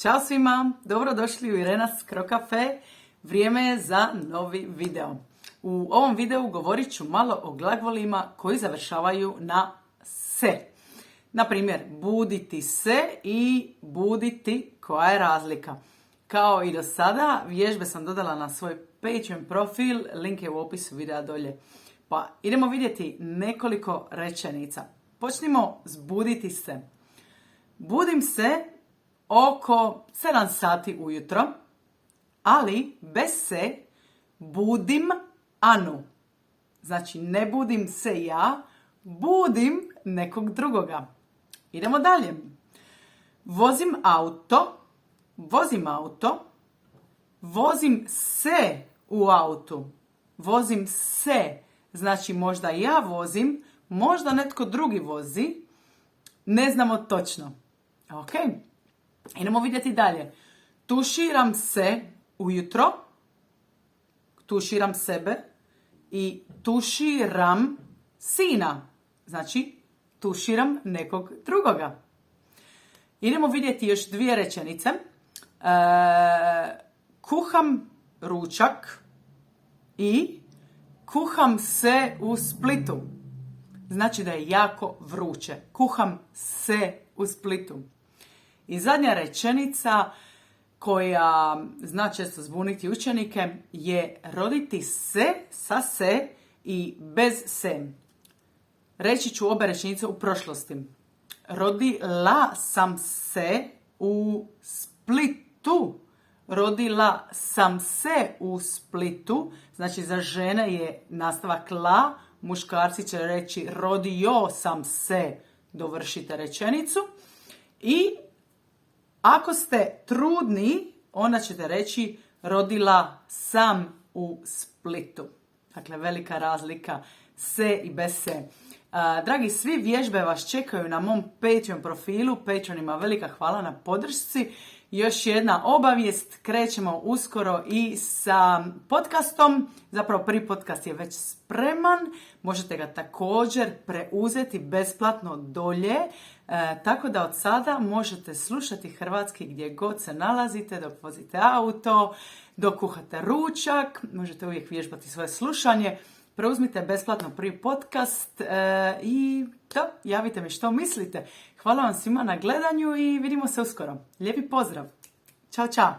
Ćao svima, dobrodošli u Irena's Cro Cafe. Vrijeme je za novi video. U ovom videu govorit ću malo o glagolima koji završavaju na se. Na primjer, buditi se i buditi, koja je razlika. Kao i do sada, vježbe sam dodala na svoj Patreon profil, link je u opisu videa dolje. Pa idemo vidjeti nekoliko rečenica. Počnimo s buditi se. Budim se oko 7 sati ujutro, ali bez se budim Anu. Znači, ne budim se ja, budim nekog drugoga. Idemo dalje. Vozim auto, vozim se u autu. Vozim se, znači možda ja vozim, možda netko drugi vozi, ne znamo točno. Ok, idemo vidjeti dalje. Tuširam se ujutro, tuširam sebe i tuširam sina. Znači, tuširam nekog drugoga. Idemo vidjeti još dvije rečenice. Kuham ručak i kuham se u Splitu. Znači da je jako vruće. Kuham se u Splitu. I zadnja rečenica koja zna često zbuniti učenike je roditi se sa se i bez se. Reći ću obe rečenice u prošlosti. Rodila sam se u Splitu. Rodila sam se u Splitu. Znači za žene je nastavak la. Muškarci će reći rodio sam se. Dovršite rečenicu. I ako ste trudni, onda ćete reći rodila sam u Splitu. Dakle, velika razlika se i bez se. Dragi, svi vježbe vas čekaju na mom Patreon profilu. Patreonima velika hvala na podršci. Još jedna obavijest, krećemo uskoro i sa podcastom. Zapravo prvi podcast je već spreman. Možete ga također preuzeti besplatno dolje. Tako da od sada možete slušati hrvatski gdje god se nalazite, dok vozite auto, dok kuhate ručak. Možete uvijek vježbati svoje slušanje. Preuzmite besplatno prvi podcast i javite mi što mislite. Hvala vam svima na gledanju i vidimo se uskoro. Lijepi pozdrav. Ćao, čao.